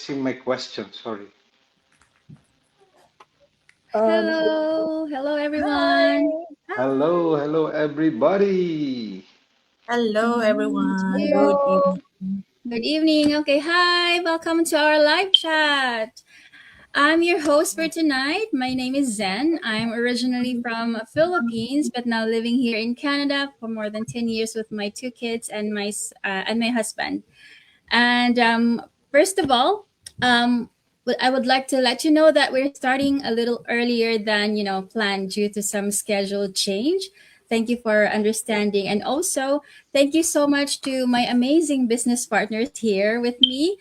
see my question. Sorry. Um, Hello everyone. Hi. Hello, hello, everybody. Hello, Thank everyone. Good you. evening. Good evening. Okay, hi. Welcome to our live chat. I'm your host for tonight. My name is Zen. I'm originally from Philippines, but now living here in Canada for more than 10 years with my two kids and my husband. And first of all, I would like to let you know that we're starting a little earlier than planned due to some schedule change. Thank you for understanding, and also thank you so much to my amazing business partners here with me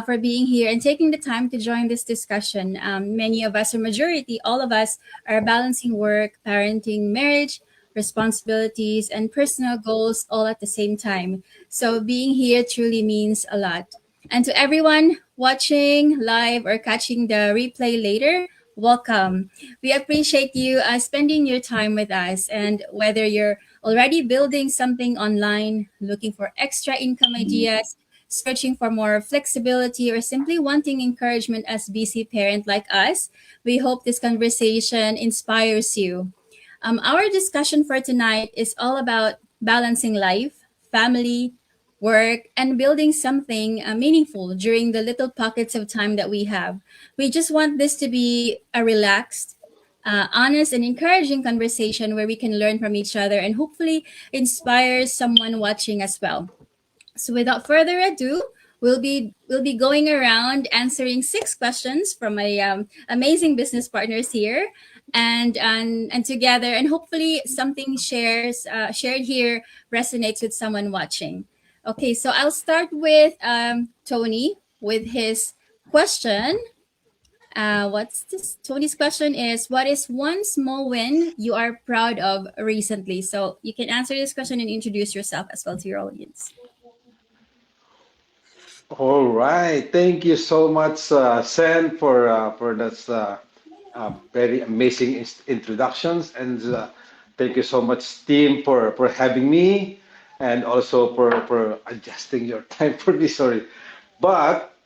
for being here and taking the time to join this discussion. Many of us, or majority, all of us, are balancing work, parenting, marriage, responsibilities, and personal goals all at the same time. So being here truly means a lot. And to everyone watching live or catching the replay later, welcome. We appreciate you spending your time with us. And whether you're already building something online, looking for extra income ideas, searching for more flexibility, or simply wanting encouragement as busy parent like us, we hope this conversation inspires you. Our discussion for tonight is all about balancing life, family, work, and building something meaningful during the little pockets of time that we have. We just want this to be a relaxed, honest, and encouraging conversation where we can learn from each other and hopefully inspire someone watching as well. So without further ado, we'll be going around answering six questions from my amazing business partners here, and together, and hopefully something shared here resonates with someone watching. Okay, so I'll start with Tony with his question. What's this? Tony's question is, what is one small win you are proud of recently? So you can answer this question and introduce yourself as well to your audience. All right. Thank you so much, Sen, for that very amazing introductions, and thank you so much, team, for having me, and also for adjusting your time for me. Sorry, but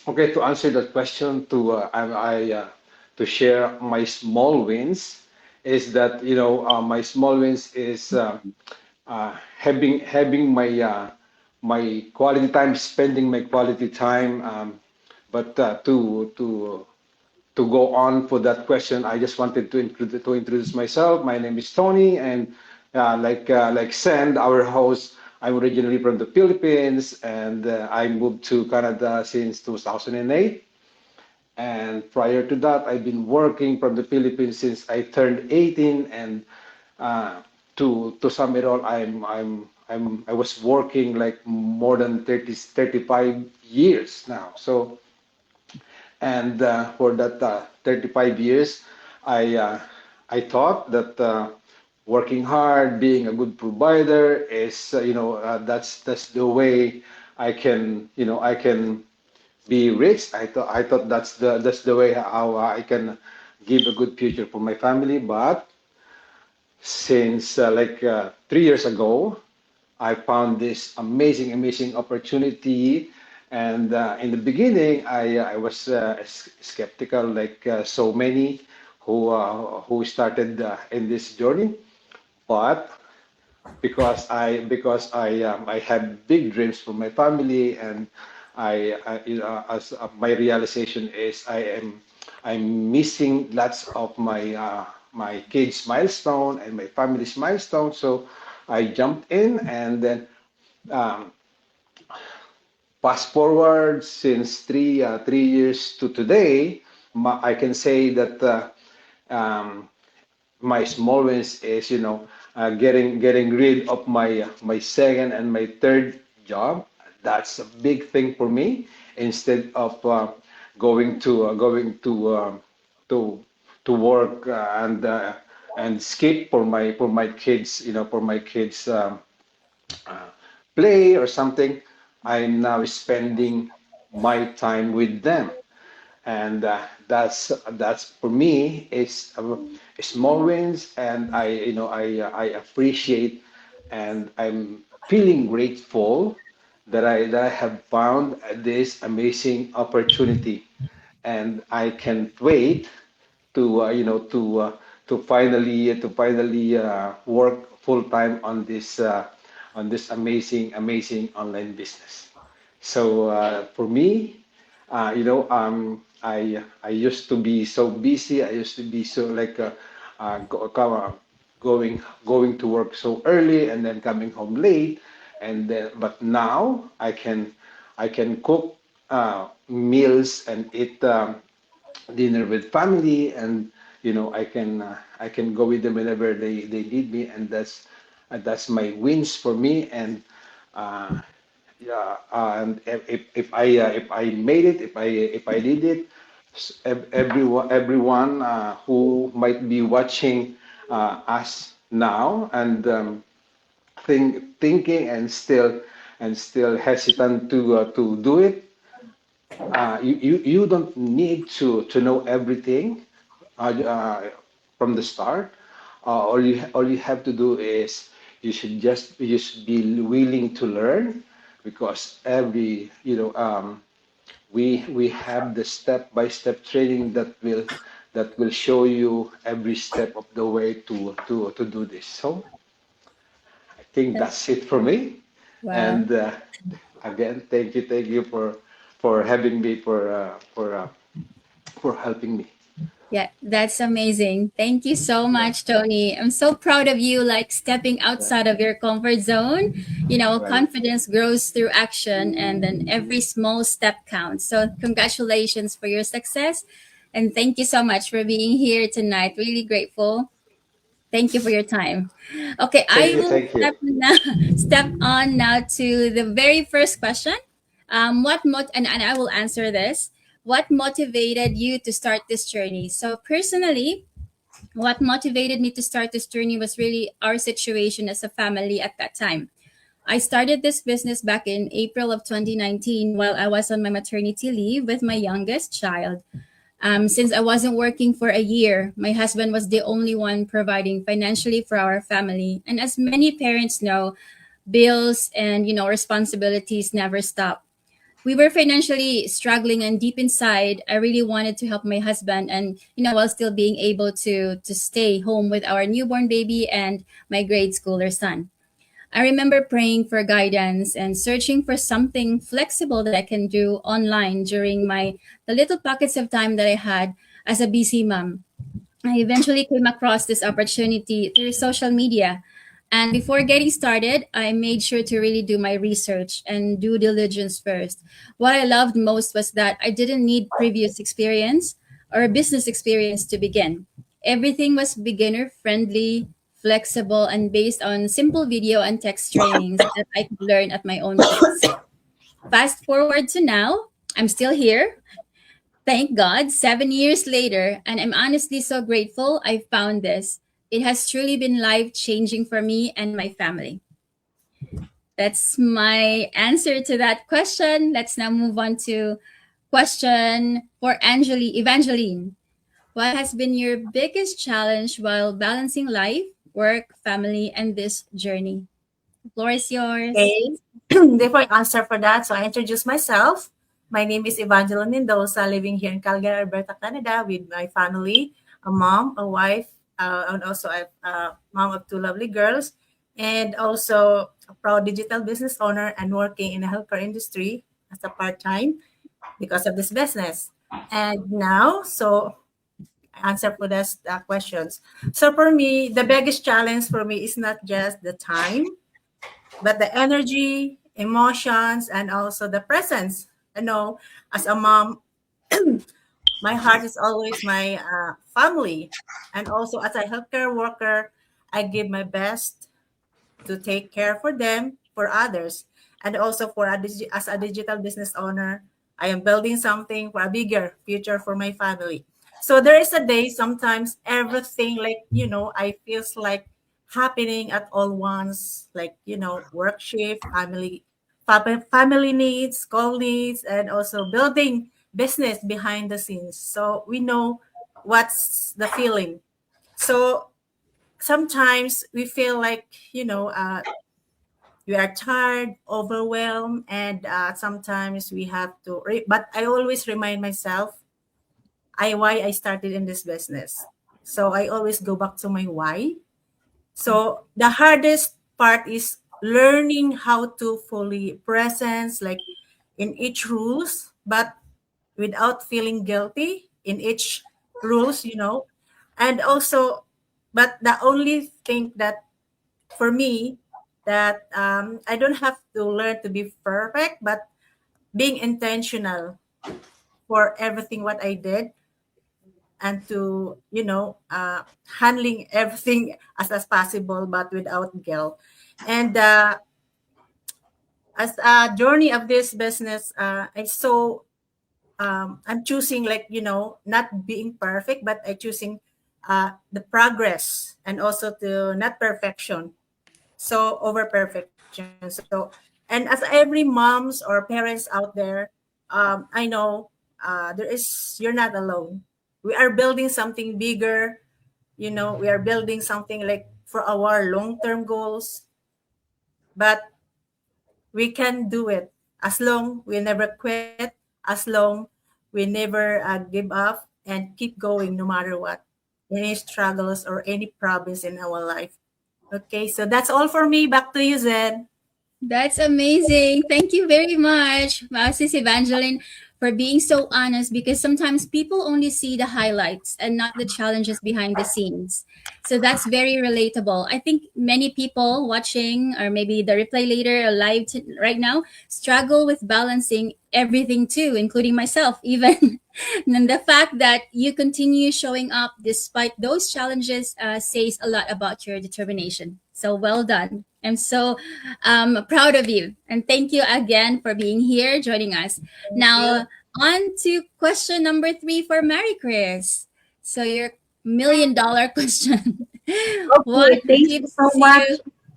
okay, to answer that question, to share my small wins is that my small wins is having my quality time, spending my quality time. But to go on for that question, I just wanted to introduce myself. My name is Tony, and like Sand, our host, I'm originally from the Philippines, and I moved to Canada since 2008. And prior to that, I've been working from the Philippines since I turned 18. And uh, to sum it all, I was working like more than 35 years now. So and for that 35 years, I uh, I thought that working hard, being a good provider is that's the way I can be rich. I thought that's the way how I can give a good future for my family. But since 3 years ago, I found this amazing opportunity. And in the beginning, I was skeptical, like so many who started in this journey. But because I had big dreams for my family, and as my realization is I'm missing lots of my kids' milestone and my family's milestone. So I jumped in, and then um, fast forward since 3 years to today, I can say that um, my small wins is getting rid of my second and my third job. That's a big thing for me. Instead of going to work and skip for my kids, for my kids uh, play or something, I'm now spending my time with them. And that's for me, it's small wins, and I appreciate, and I'm feeling grateful, that I have found this amazing opportunity, and I can't wait to to finally work full time on this amazing online business. So for me, I used to be so busy. I used to be so like going to work so early and then coming home late, and then but now I can cook meals and eat dinner with family, and I can go with them whenever they need me, and that's my wins for me. And uh, yeah, and if I made it, if I did it, everyone who might be watching us now, and thinking and still hesitant to do it, you don't need to know everything from the start. All you have to do is you should be willing to learn, because we have the step by step training that will show you every step of the way to do this. So I think That's that's it for me. wow. And again, thank you for having me, for helping me. Yeah, that's amazing. Thank you so Yeah, much, Tony. I'm so proud of you, like stepping right, outside of your comfort zone. right. Confidence grows through action, and then every small step counts. So, congratulations for your success. And thank you so much for being here tonight. Really grateful. Thank you for your time. Okay, Thank I you, will thank you. step on now to the very first question. And I will answer this. What motivated you to start this journey? So personally, what motivated me to start this journey was really our situation as a family at that time. I started this business back in April of 2019 while I was on my maternity leave with my youngest child. Since I wasn't working for a year, my husband was the only one providing financially for our family. And as many parents know, bills and responsibilities never stop. We were financially struggling, and deep inside, I really wanted to help my husband, and while still being able to stay home with our newborn baby and my grade schooler son. I remember praying for guidance and searching for something flexible that I can do online during my the little pockets of time that I had as a busy mom. I eventually came across this opportunity through social media. And before getting started, I made sure to really do my research and due diligence first. What I loved most was that I didn't need previous experience or business experience to begin. Everything was beginner friendly, flexible, and based on simple video and text trainings that I could learn at my own pace. Fast forward to now, I'm still here. Thank God, 7 years later, and I'm honestly so grateful I found this. It has truly been life changing for me and my family. That's my answer to that question. Let's now move on to question for Evangeline. What has been your biggest challenge while balancing life, work, family, and this journey? The floor is yours. Okay. Before I answer for that, so I introduce myself. My name is Evangeline Mendoza, living here in Calgary, Alberta, Canada, with my family, a mom, a wife, and also a mom of two lovely girls, and also a proud digital business owner and working in the healthcare industry as a part-time because of this business. And now, so I answer for this questions. So for me, the biggest challenge for me is not just the time, but the energy, emotions, and also the presence. As a mom, my heart is always my family. And also as a healthcare worker, I give my best to take care for them, for others, and also as a digital business owner, I am building something for a bigger future for my family. So there is a day sometimes everything like I feels like happening at all once, like work shift, family needs, school needs, and also building business behind the scenes. So we know what's the feeling. So sometimes we feel like we are tired, overwhelmed, and sometimes we have to. But I always remind myself, why I started in this business. So I always go back to my why. So the hardest part is learning how to fully presence, like in each rules, but without feeling guilty in each rules, and also, but the only thing that for me that I don't have to learn to be perfect, but being intentional for everything what I did, and to handling everything as possible, but without guilt. And as a journey of this business, I'm choosing, like, not being perfect, but I choosing the progress, and also to not perfection, so over perfection. So, and as every moms or parents out there, I know you're not alone. We are building something bigger. We are building something like for our long-term goals, but we can do it as long we never quit, as long we never give up and keep going no matter what, any struggles or any problems in our life. Okay, so that's all for me. Back to you, Zed. That's amazing. Thank you very much, Sis Evangeline, for being so honest, because sometimes people only see the highlights and not the challenges behind the scenes. So that's very relatable. I think many people watching, or maybe the replay later or right now, struggle with balancing everything too, including myself, even. And the fact that you continue showing up despite those challenges says a lot about your determination. So well done. I'm so proud of you. And thank you again for being here, joining us. Thank you. Now, on to question number 3 for Mary Chris. So, your $1 million question. What Okay, thank you keeps so much.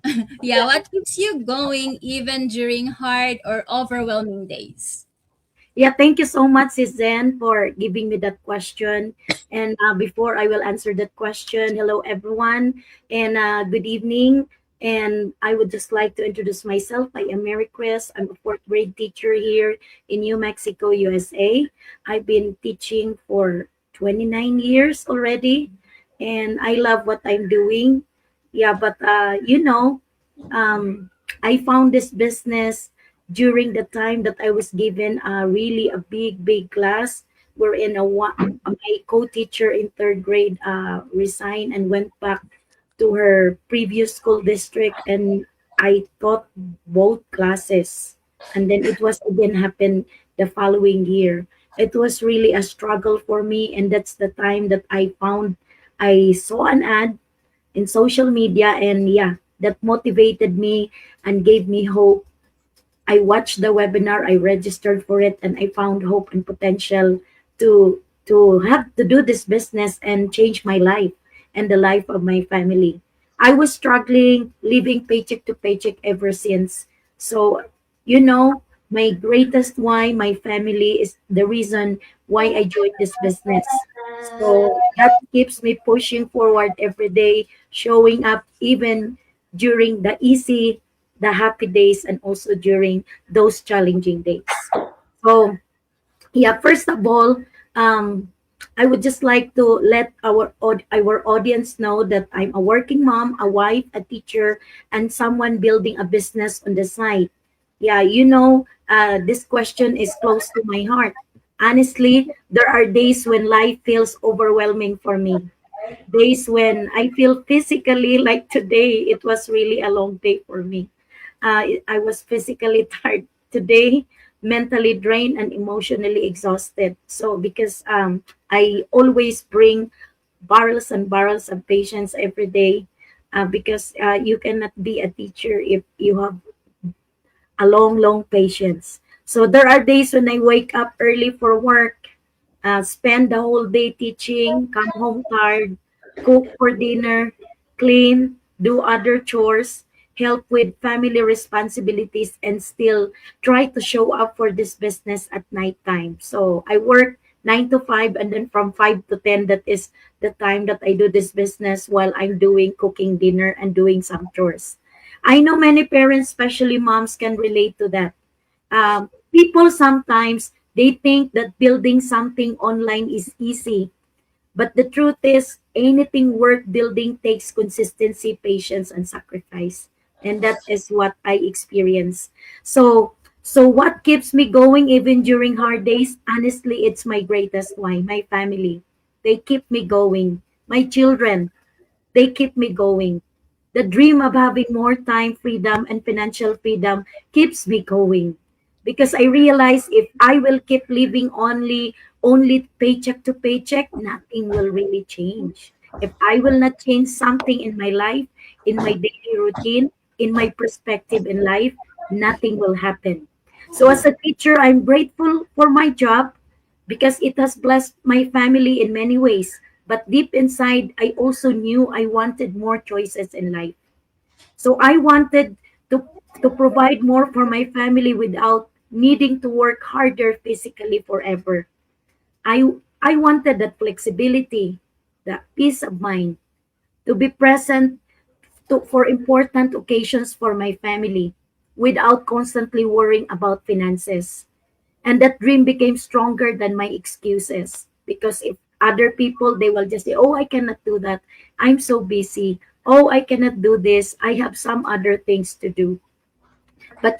you, yeah, what keeps you going even during hard or overwhelming days? Yeah, thank you so much, Sis Zen, for giving me that question. And before I will answer that question, hello everyone, and good evening. And I would just like to introduce myself. I am Mary Chris. I'm a fourth grade teacher here in New Mexico, USA. I've been teaching for 29 years already, and I love what I'm doing. Yeah, but um, I found this business during the time that I was given really a big class wherein my co-teacher in third grade resigned and went back to her previous school district, and I taught both classes, and then it was again happened the following year. It was really a struggle for me, and that's the time that I saw an ad in social media, and yeah, that motivated me and gave me hope. I watched the webinar, I registered for it, and I found hope and potential to have to do this business and change my life and the life of my family. I was struggling, living paycheck to paycheck ever since. So, my greatest why, my family is the reason why I joined this business. So that keeps me pushing forward every day, showing up even during the happy days, and also during those challenging days. So, yeah, first of all, um, I would just like to let our audience know that I'm a working mom, a wife, a teacher, and someone building a business on the side. Yeah, this question is close to my heart. Honestly, there are days when life feels overwhelming for me. Days when I feel physically, like today, it was really a long day for me. I was physically tired today, mentally drained, and emotionally exhausted. So, because I always bring barrels and barrels of patience every day, because you cannot be a teacher if you have a long patience. So, there are days when I wake up early for work, spend the whole day teaching, come home tired, cook for dinner, clean, do other chores, help with family responsibilities, and still try to show up for this business at nighttime. So I work 9 to 5, and then from 5 to 10, that is the time that I do this business while I'm doing cooking dinner and doing some chores. I know many parents, especially moms, can relate to that. People sometimes they think that building something online is easy, but the truth is, anything worth building takes consistency, patience, and sacrifice. And that is what I experience. So, so what keeps me going even during hard days? Honestly, it's my greatest why, my family. They keep me going. My children, they keep me going. The dream of having more time, freedom, and financial freedom keeps me going. Because I realize if I will keep living only paycheck to paycheck, nothing will really change. If I will not change something in my life, in my daily routine, in my perspective in life, nothing will happen. So as a teacher, I'm grateful for my job because it has blessed my family in many ways. But deep inside, I also knew I wanted more choices in life. So I wanted to, to provide more for my family without needing to work harder physically forever. I wanted that flexibility, that peace of mind, to be present for important occasions for my family without constantly worrying about finances. And that dream became stronger than my excuses because if other people they will just say, oh, I cannot do that, I'm so busy, oh, I cannot do this, I have some other things to do. But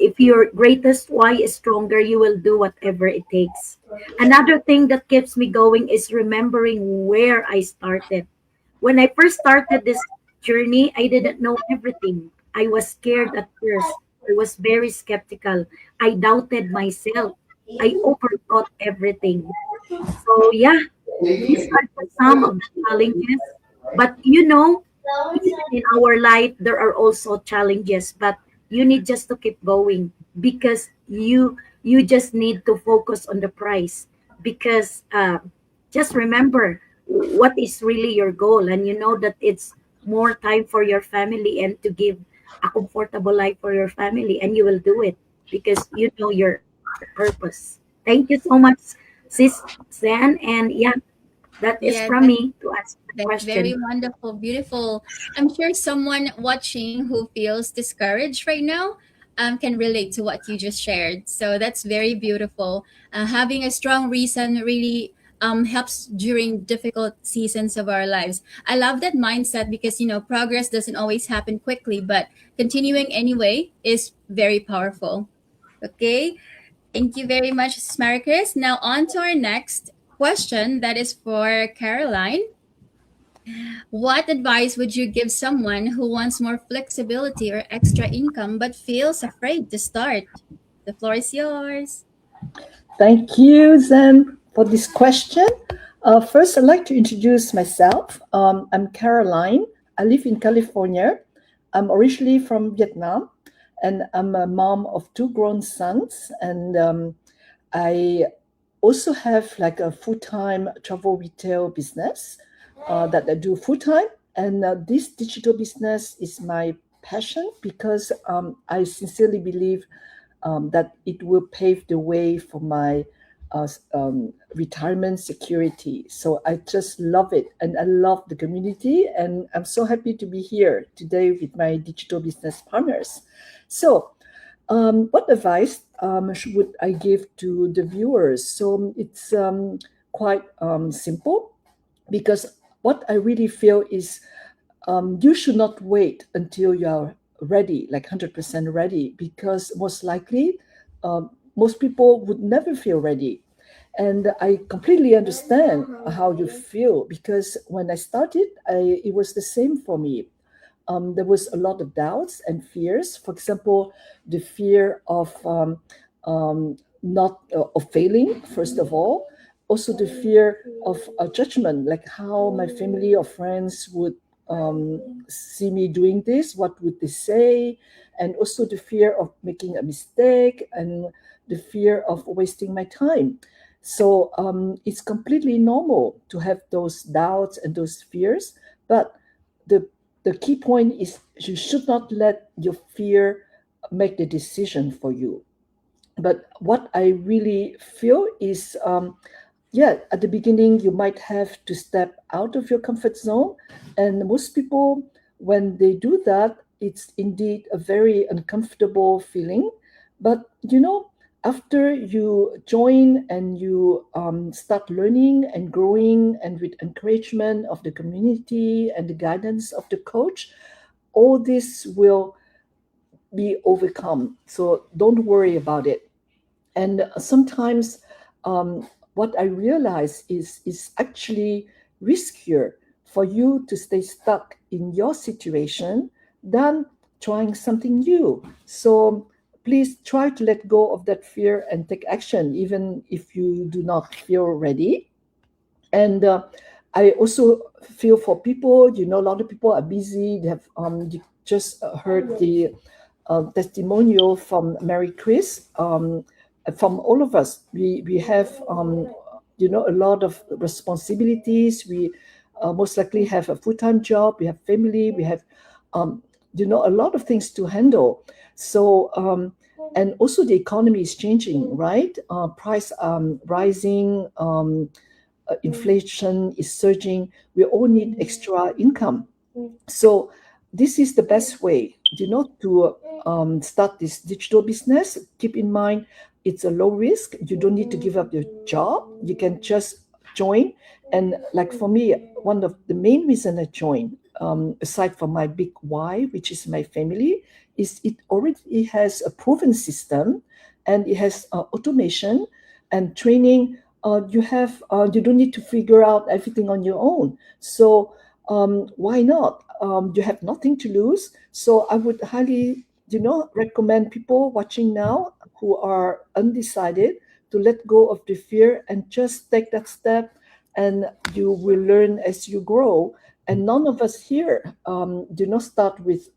if your greatest why is stronger, you will do whatever it takes. Another thing that keeps me going is remembering where I started. When I first started this journey, I didn't know everything. I was scared at first. I was very skeptical. I doubted myself. I overthought everything. So, yeah, these are just some of the challenges. But even in our life, there are also challenges, but you need just to keep going because you just need to focus on the price because just remember what is really your goal and you know that it's more time for your family and to give a comfortable life for your family and you will do it because you know your purpose. Thank you so much, sis Zan, and yeah, that is from Yeah, me to answer the that's question. very wonderful, beautiful. I'm sure someone watching who feels discouraged right now can relate to what you just shared. So that's very beautiful. Having a strong reason really helps during difficult seasons of our lives. I love that mindset because, progress doesn't always happen quickly, but continuing anyway is very powerful. Okay. Thank you very much, Marcus. Now, on to our next question that is for Caroline. What advice would you give someone who wants more flexibility or extra income but feels afraid to start? The floor is yours. Thank you, Zen, for this question. First, I'd like to introduce myself. I'm Caroline. I live in California. I'm originally from Vietnam, and I'm a mom of two grown sons. And I also have like a full-time travel retail business that I do full-time. And this digital business is my passion because I sincerely believe that it will pave the way for my retirement security. So I just love it and I love the community. And I'm so happy to be here today with my digital business partners. So, what advice would I give to the viewers? So it's quite simple because what I really feel is you should not wait until you are ready, like 100% ready, because most likely most people would never feel ready. And I completely understand how you feel because when I started, it was the same for me. There was a lot of doubts and fears. For example, the fear of not of failing, first of all. Also, the fear of a judgment, like how my family or friends would see me doing this. What would they say? And also the fear of making a mistake and the fear of wasting my time. So it's completely normal to have those doubts and those fears, but the the key point is you should not let your fear make the decision for you. But what I really feel is, yeah, at the beginning, you might have to step out of your comfort zone. And most people, when they do that, it's indeed a very uncomfortable feeling. But after you join and you start learning and growing, and with encouragement of the community and the guidance of the coach, all this will be overcome. So don't worry about it. And sometimes what I realize is actually riskier for you to stay stuck in your situation than trying something new. So please try to let go of that fear and take action, even if you do not feel ready. And I also feel for people, a lot of people are busy. They have just heard the testimonial from Mary Chris. From all of us, we have a lot of responsibilities. We most likely have a full-time job. We have family. We have a lot of things to handle. So and also the economy is changing, right? Price rising. Inflation is surging. We all need extra income. So this is the best way, to start this digital business. Keep in mind, it's a low risk. You don't need to give up your job. You can just join. And like for me, one of the main reason I joined, aside from my big why, which is my family, is it already has a proven system, and it has automation and training. You don't need to figure out everything on your own. So why not? You have nothing to lose. So I would highly, recommend people watching now who are undecided to let go of the fear and just take that step, and you will learn as you grow. And none of us here do not start with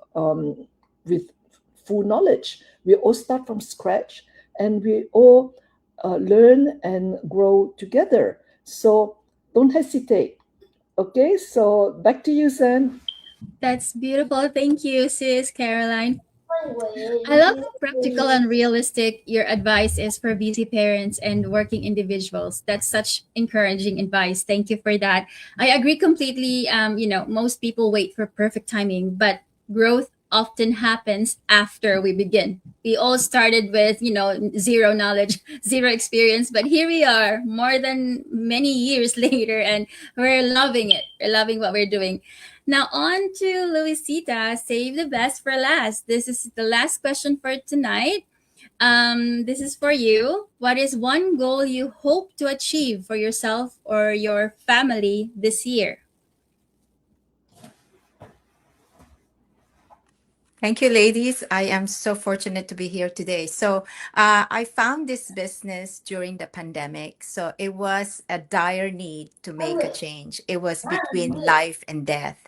full knowledge. We all start from scratch, and we all learn and grow together. So don't hesitate. Okay, so back to you, Zen. That's beautiful. Thank you, sis Caroline. I love how practical and realistic your advice is for busy parents and working individuals. That's such encouraging advice. Thank you for that. I agree completely. Most people wait for perfect timing, but growth often happens after we begin. We all started with, zero knowledge, zero experience, but here we are more than many years later, and we're loving it. We're loving what we're doing. Now on to Luisita. Save the best for last. This is the last question for tonight. This is for you. What is one goal you hope to achieve for yourself or your family this year? Thank you, ladies. I am so fortunate to be here today. So, I found this business during the pandemic. So, it was a dire need to make a change. It was between life and death.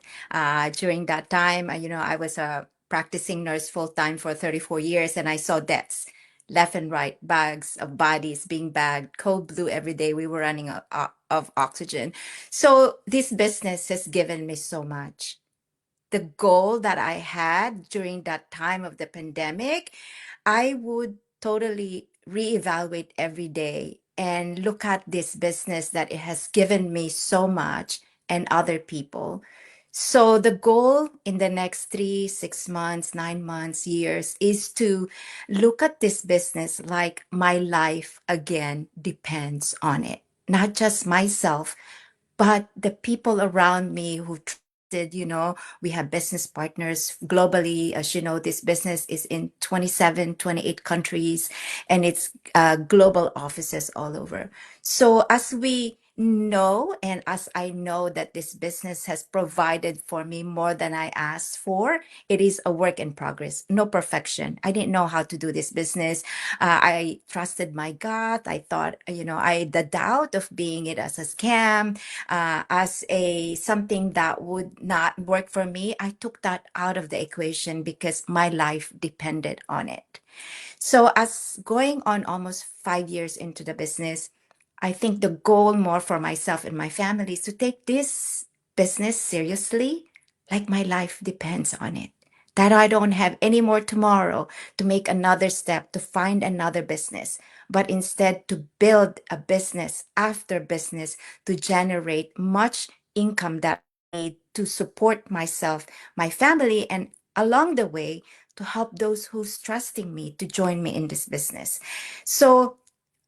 During that time, I was a practicing nurse full time for 34 years, and I saw deaths left and right, bags of bodies being bagged, cold blue every day. We were running out of oxygen. So, this business has given me so much. The goal that I had during that time of the pandemic, I would totally reevaluate every day and look at this business that it has given me so much and other people. So the goal in the next 3, 6 months, 9 months, years is to look at this business like my life again depends on it. Not just myself, but the people around me who trusted, we have business partners globally. As you know, this business is in 27, 28 countries, and it's global offices all over. So as we know, and as I know that this business has provided for me more than I asked for, it is a work in progress, no perfection. I didn't know how to do this business. I trusted my gut. I thought, the doubt of being it as a scam, as a something that would not work for me, I took that out of the equation because my life depended on it. So as going on almost 5 years into the business, I think the goal more for myself and my family is to take this business seriously, like my life depends on it. That I don't have any more tomorrow to make another step to find another business, but instead to build a business after business to generate much income that I need to support myself, my family, and along the way to help those who's trusting me to join me in this business. So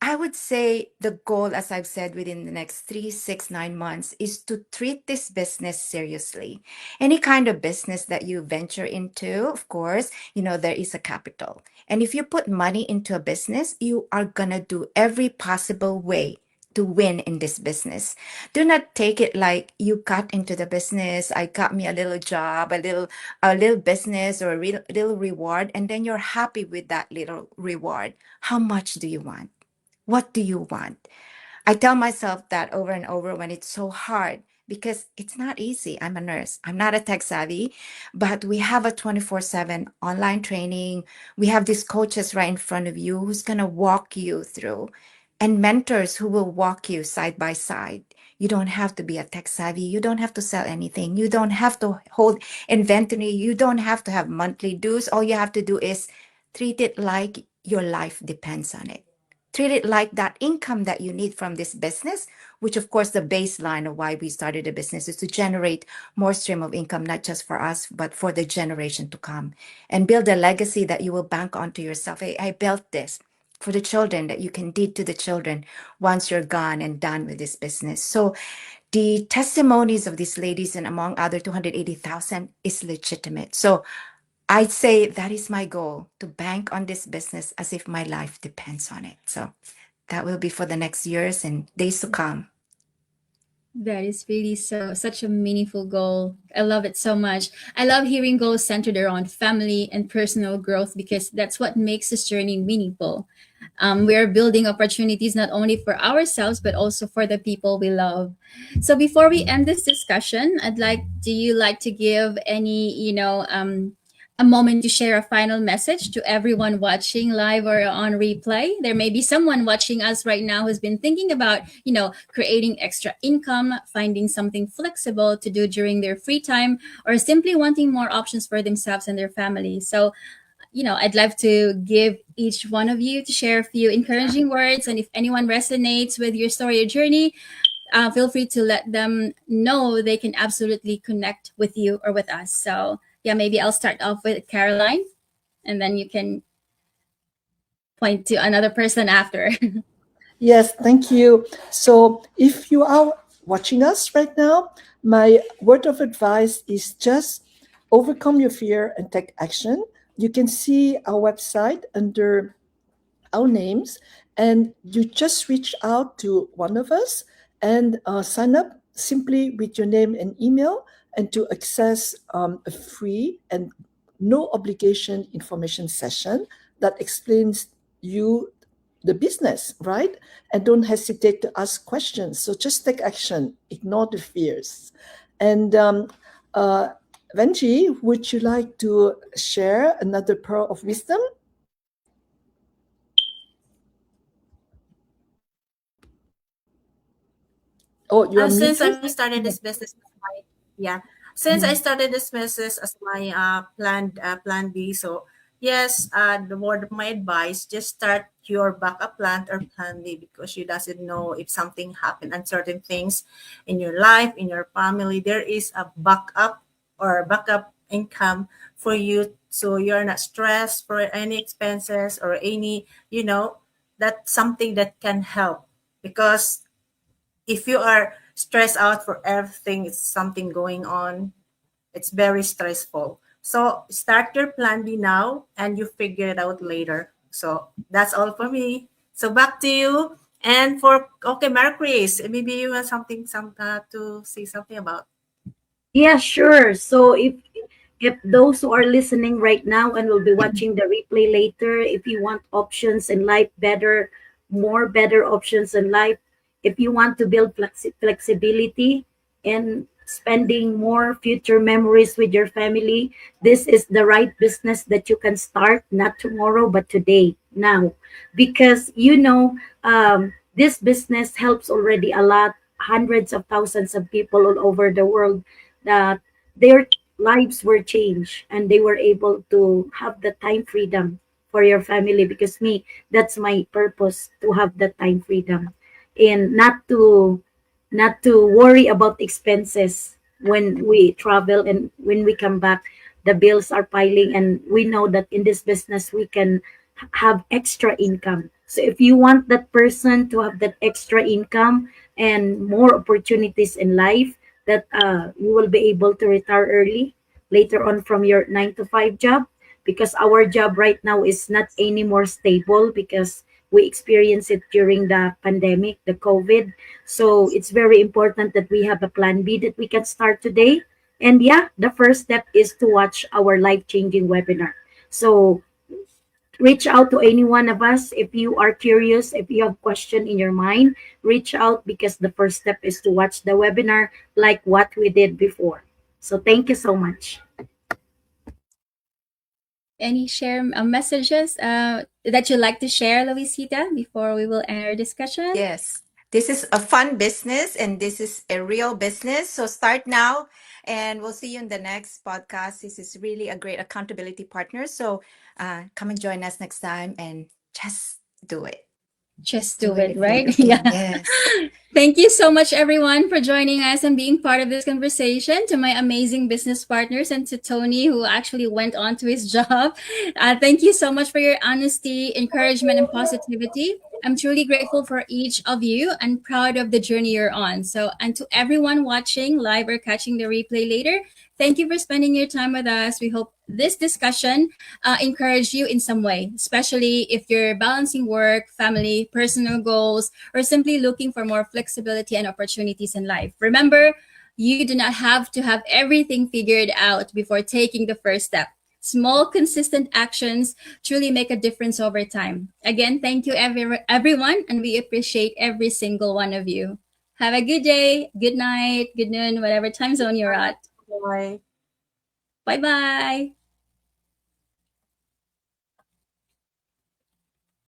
I would say the goal, as I've said, within the next 3, 6, 9 months is to treat this business seriously. Any kind of business that you venture into, of course, there is a capital. And if you put money into a business, you are going to do every possible way to win in this business. Do not take it like you got into the business, I got me a little job, a little business or a little reward, and then you're happy with that little reward. How much do you want? What do you want? I tell myself that over and over when it's so hard because it's not easy. I'm a nurse. I'm not a tech savvy, but we have a 24/7 online training. We have these coaches right in front of you who's going to walk you through and mentors who will walk you side by side. You don't have to be a tech savvy. You don't have to sell anything. You don't have to hold inventory. You don't have to have monthly dues. All you have to do is treat it like your life depends on it. Treat it like that income that you need from this business, which of course the baseline of why we started the business is to generate more stream of income, not just for us, but for the generation to come and build a legacy that you will bank onto yourself. Hey, I built this for the children that you can deed to the children once you're gone and done with this business. So the testimonies of these ladies and among other 280,000 is legitimate. So I'd say that is my goal to bank on this business as if my life depends on it. So that will be for the next years and days to come. That is really such a meaningful goal. I love it so much. I love hearing goals centered around family and personal growth because that's what makes this journey meaningful. We are building opportunities not only for ourselves but also for the people we love. So before we end this discussion, do you like to give any, a moment to share a final message to everyone watching live or on replay? There may be someone watching us right now who's been thinking about, creating extra income, finding something flexible to do during their free time, or simply wanting more options for themselves and their family. So, I'd love to give each one of you to share a few encouraging words. And if anyone resonates with your story or journey, feel free to let them know they can absolutely connect with you or with us. So, yeah, maybe I'll start off with Caroline, and then you can point to another person after. Yes, thank you. So if you are watching us right now, my word of advice is just overcome your fear and take action. You can see our website under our names, and you just reach out to one of us and sign up simply with your name and email, and to access a free and no obligation information session that explains you the business, right? And don't hesitate to ask questions. So just take action, ignore the fears. And uh, Venji, would you like to share another pearl of wisdom? Oh, you're Since muted? I started this business, yeah, since I started this business as my plan B, so yes, the word of my advice, just start your backup plan or plan B, because you doesn't know if something happened, uncertain things in your life, in your family, there is a backup or backup income for you, so you're not stressed for any expenses or any, that's something that can help. Because if you are stressed out for everything, it's something going on, it's very stressful. So start your plan B now and you figure it out later. So that's all for me. So back to you. And for okay, Mary Chris, maybe you have some to say something about. Yeah, sure. So if those who are listening right now and will be watching the replay later, if you want options in life better, more better options in life, if you want to build flexibility and spending more future memories with your family, this is the right business that you can start, not tomorrow, but today, now. Because, this business helps already a lot, hundreds of thousands of people all over the world that their lives were changed and they were able to have the time freedom for your family. Because me, that's my purpose, to have the time freedom and not to worry about expenses when we travel and when we come back. the bills are piling, and we know that in this business we can have extra income. So if you want that person to have that extra income and more opportunities in life, that you will be able to retire early later on from your 9 to 5 job, because our job right now is not any more stable because we experienced it during the pandemic, the COVID. So it's very important that we have a plan B that we can start today. And yeah, the first step is to watch our life changing webinar. So reach out to any one of us if you are curious, if you have question in your mind. Reach out, because the first step is to watch the webinar like what we did before. So thank you so much. Any share messages that you'd like to share, Luisita, before we will end our discussion? Yes, this is a fun business and this is a real business. So start now and we'll see you in the next podcast. This is really a great accountability partner. So come and join us next time and just do it. Just Do do it it, before right? the Yeah. pain. Yes. Thank you so much, everyone, for joining us and being part of this conversation. To my amazing business partners and to Tony, who actually went on to his job. Thank you so much for your honesty, encouragement, and positivity. I'm truly grateful for each of you and proud of the journey you're on. So, and to everyone watching live or catching the replay later, thank you for spending your time with us. We hope this discussion encouraged you in some way, especially if you're balancing work, family, personal goals, or simply looking for more flexibility and opportunities in life. Remember, you do not have to have everything figured out before taking the first step. Small, consistent actions truly make a difference over time. Again, thank you, everyone, and we appreciate every single one of you. Have a good day, good night, good noon, whatever time zone you're at. Bye. Bye bye.